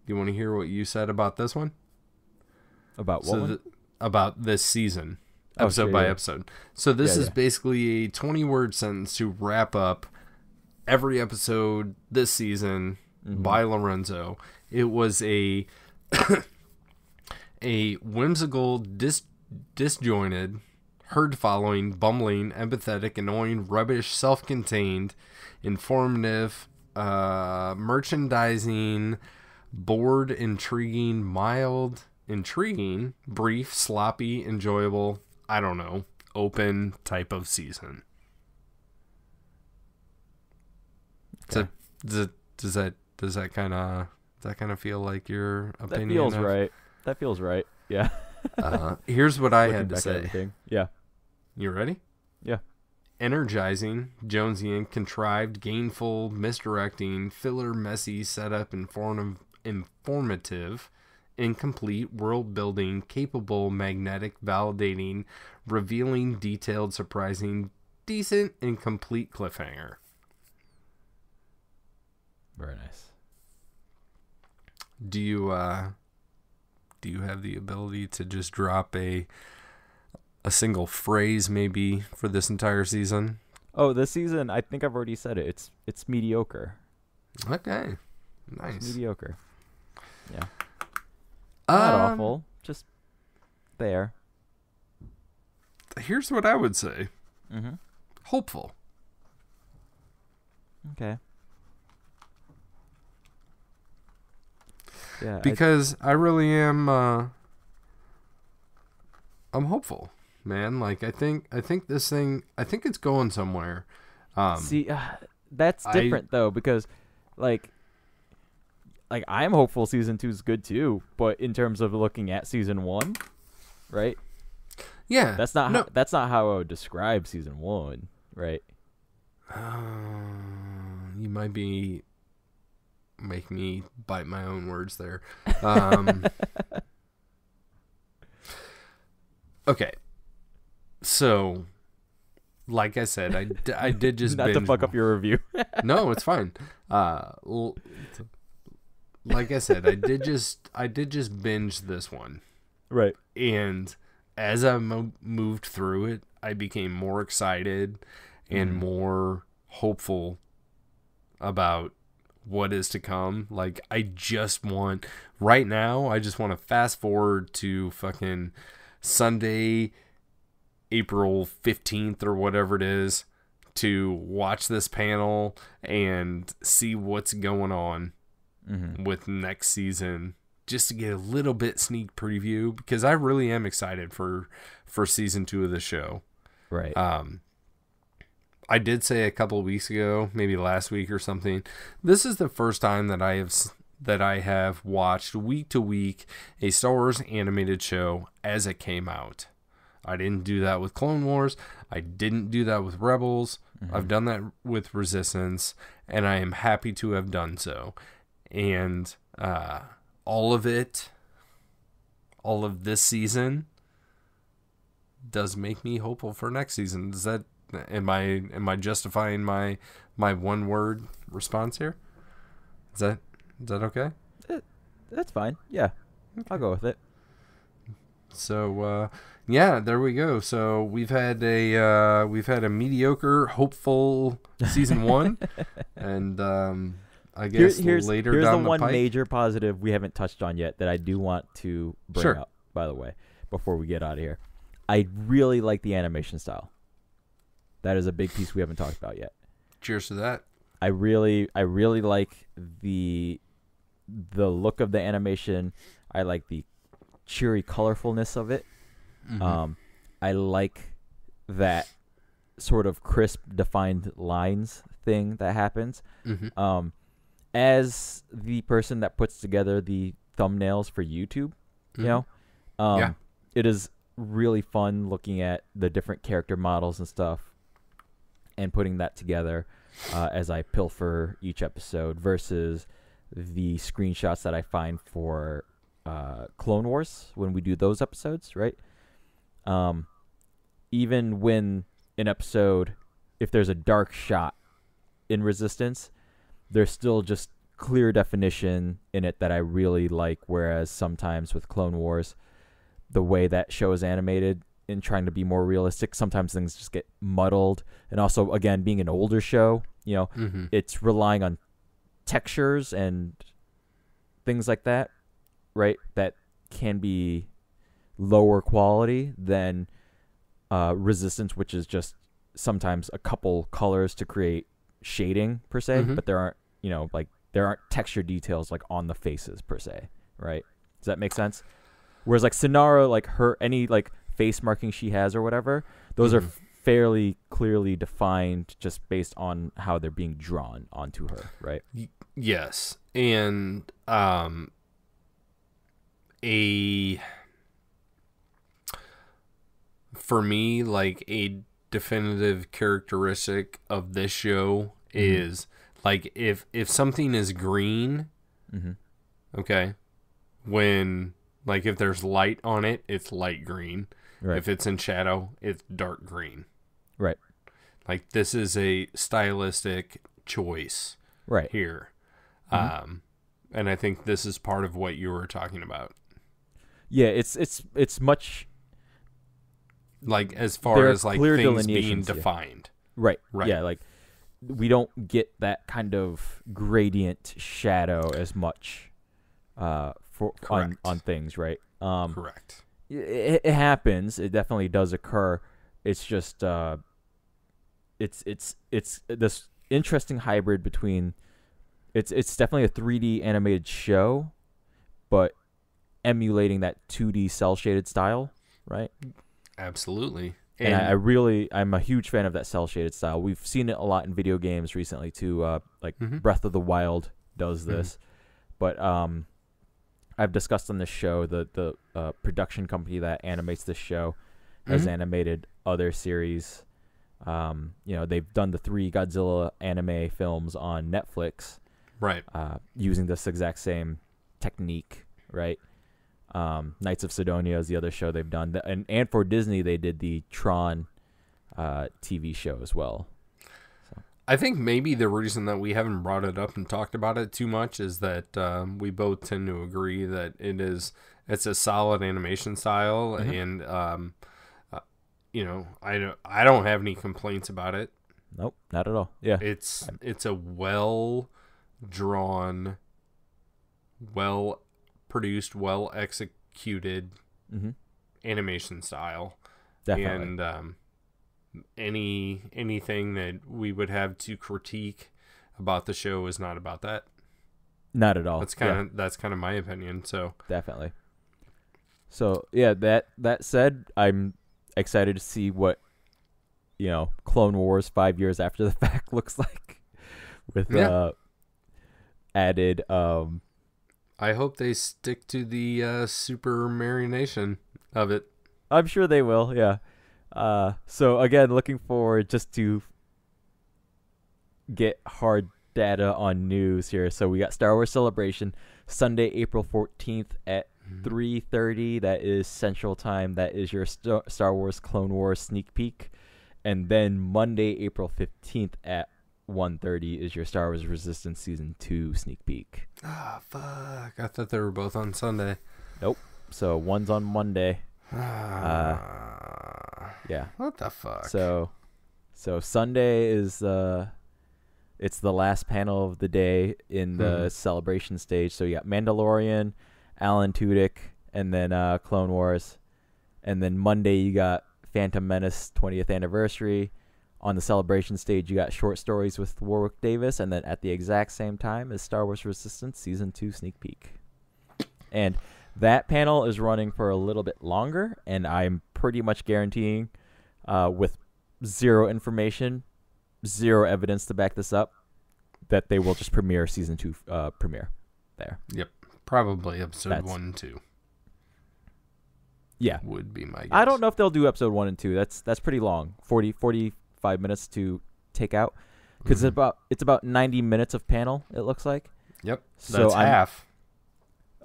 do you want to hear what you said about this one? About what? About this season, episode by episode. So this is basically a 20-word sentence to wrap up every episode this season by Lorenzo. It was a whimsical, disjointed, herd-following, bumbling, empathetic, annoying, rubbish, self-contained, informative, merchandising, bored, intriguing, mild, intriguing, brief, sloppy, enjoyable, I don't know, open type of season. Okay. So, does that kind of feel like your opinion? That feels right. Yeah. Here's what I had to say. Yeah. You ready? Yeah. Energizing, Jonesian, contrived, gainful, misdirecting, filler, messy, setup, informative, incomplete, world-building, capable, magnetic, validating, revealing, detailed, surprising, decent, and complete cliffhanger. Very nice. Do you have the ability to just drop a single phrase maybe for this entire season? Oh, this season, I think I've already said it. It's mediocre. Okay. Nice. It's mediocre. Yeah. Not awful. Just there. Here's what I would say. Mm-hmm. Hopeful. Okay. Yeah. Because I really am. I'm hopeful, man. Like I think this thing. I think it's going somewhere. See, that's different though, because like I'm hopeful season 2 is good too, but in terms of looking at season 1, right? Yeah, that's not that's not how I would describe season 1, right? You might make me bite my own words there. Okay, so like I said, I did just not to fuck up your review. No, it's fine. Like I said, I did just binge this one, right? And as I moved through it, I became more excited and more hopeful about what is to come. Like right now I just want to fast forward to fucking Sunday, April 15th or whatever it is, to watch this panel and see what's going on with next season, just to get a little bit sneak preview, because I really am excited for season 2 of the show. Right. I did say a couple of weeks ago, maybe last week or something, this is the first time that I have watched week to week a Star Wars animated show as it came out. I didn't do that with Clone Wars. I didn't do that with Rebels. I've done that with Resistance, and I am happy to have done so. And all of this season does make me hopeful for next season. Does that? Am I justifying my one word response here? Is that okay? That's fine. Yeah, okay. I'll go with it. So yeah, there we go. So we've had a mediocre, hopeful season 1, and I guess here's later down the one pipe, major positive we haven't touched on yet that I do want to bring up. By the way, before we get out of here, I really like the animation style. That is a big piece we haven't talked about yet. Cheers to that. I really like the look of the animation. I like the cheery colorfulness of it. I like that sort of crisp, defined lines thing that happens. As the person that puts together the thumbnails for YouTube, you know, it is really fun looking at the different character models and stuff and putting that together as I pilfer each episode versus the screenshots that I find for Clone Wars when we do those episodes, right? Even when an episode, if there's a dark shot in Resistance, there's still just clear definition in it that I really like, whereas sometimes with Clone Wars, the way that show is animated and trying to be more realistic, sometimes things just get muddled. And also, again, being an older show, you know, it's relying on textures and things like that, right? That can be lower quality than Resistance, which is just sometimes a couple colors to create shading per se, but there aren't, you know, like there aren't texture details like on the faces per se, right? Does that make sense? Whereas like Sonara, like any like face marking she has or whatever, those are fairly clearly defined just based on how they're being drawn onto her, right? Yes. And for me, like a definitive characteristic of this show is like if something is green, okay, when like if there's light on it, it's light green. Right. If it's in shadow, it's dark green. Right. Like this is a stylistic choice right here. And I think this is part of what you were talking about. Yeah, it's much like as far as like things being defined. Right. Yeah, like we don't get that kind of gradient shadow as much on things, right? Correct. It happens. It definitely does occur, it's just it's this interesting hybrid between it's definitely a 3D animated show, but emulating that 2D cell shaded style, right? Absolutely. And I'm a huge fan of that cell shaded style. We've seen it a lot in video games recently too. Like Breath of the Wild does this, but I've discussed on this show the production company that animates this show has animated other series. They've done the 3 Godzilla anime films on Netflix, right? Using this exact same technique, right? Knights of Sidonia is the other show they've done, and for Disney they did the Tron TV show as well. So. I think maybe the reason that we haven't brought it up and talked about it too much is that we both tend to agree that it's a solid animation style, and I don't have any complaints about it. Nope, not at all. Yeah, it's a well drawn, well produced, well executed animation style. Definitely. And anything that we would have to critique about the show is not about that. Not at all. That's kind of my opinion. So definitely. So yeah, that said, I'm excited to see what Clone Wars 5 years after the fact looks like with added. I hope they stick to the super marination of it. I'm sure they will. Yeah. So again, looking forward just to get hard data on news here. So we got Star Wars Celebration Sunday, April 14th at 3:30. That is Central Time. That is your Star Wars Clone Wars sneak peek. And then Monday, April 15th at 1:30 is your Star Wars Resistance Season 2 sneak peek. Ah, fuck. I thought they were both on Sunday. Nope. So one's on Monday. Yeah. What the fuck? So Sunday is it's the last panel of the day in the celebration stage. So you got Mandalorian, Alan Tudyk, and then Clone Wars. And then Monday you got Phantom Menace 20th anniversary. On the celebration stage you got short stories with Warwick Davis, and then at the exact same time is Star Wars Resistance Season 2 sneak peek. And that panel is running for a little bit longer, and I'm pretty much guaranteeing with zero information, zero evidence to back this up, that they will just premiere Season 2 premiere there. Yep. Probably episode 1 and 2. Yeah. Would be my guess. I don't know if they'll do episode 1 and 2. That's pretty long. 45 minutes to take out. Because it's about 90 minutes of panel, it looks like. Yep. That's half.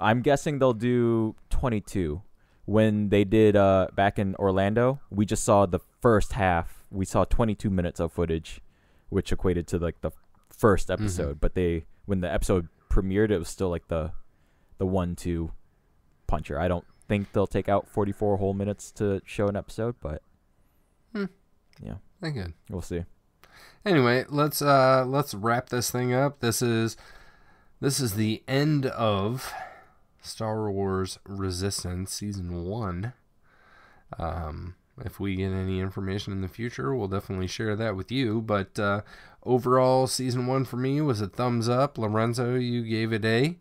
I'm guessing they'll do 22. When they did back in Orlando, we just saw the first half. We saw 22 minutes of footage, which equated to like the first episode. But when the episode premiered, it was still like the 1-2 puncher. I don't think they'll take out 44 whole minutes to show an episode, but yeah, good. We'll see. Anyway, let's wrap this thing up. This is the end of Star Wars Resistance Season 1. If we get any information in the future, we'll definitely share that with you. But overall, Season 1 for me was a thumbs up. Lorenzo, you gave it a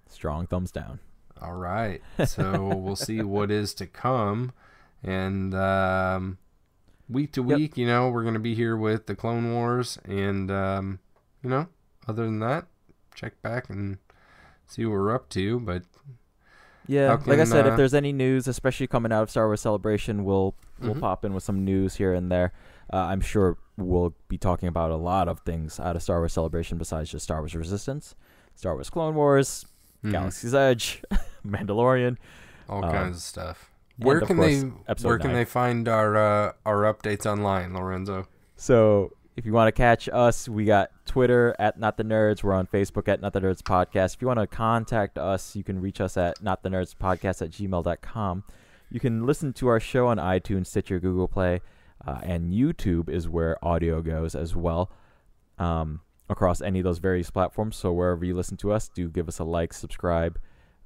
strong thumbs down. All right. So we'll see what is to come. And week to week, we're going to be here with the Clone Wars. And, other than that, check back and see what we're up to. But yeah, like I said, if there's any news, especially coming out of Star Wars Celebration, we'll pop in with some news here and there. I'm sure we'll be talking about a lot of things out of Star Wars Celebration besides just Star Wars Resistance, Star Wars Clone Wars, Galaxy's Edge, Mandalorian, all kinds of stuff. Where can they find our updates online, Lorenzo? So if you want to catch us, we got Twitter at Not the Nerds. We're on Facebook at Not the Nerds Podcast. If you want to contact us, you can reach us at notthenerdspodcast@gmail.com. You can listen to our show on iTunes, Stitcher, Google Play, and YouTube is where audio goes as well, across any of those various platforms. So wherever you listen to us, do give us a like, subscribe,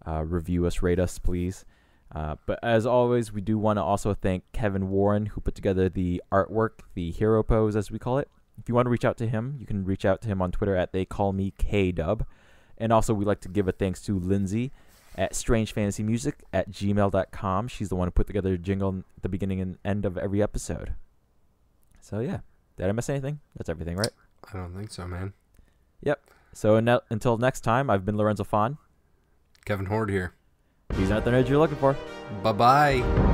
review us, rate us, please. But as always, we do want to also thank Kevin Warren, who put together the artwork, the hero pose, as we call it. If you want to reach out to him, you can reach out to him on Twitter at theycallmekdub. And also, we'd like to give a thanks to Lindsay at strangefantasymusic@gmail.com. She's the one who put together the jingle at the beginning and end of every episode. So, yeah. Did I miss anything? That's everything, right? I don't think so, man. Yep. So, until next time, I've been Lorenzo Fawn. Kevin Horde here. These aren't the nerds you're looking for. Bye-bye.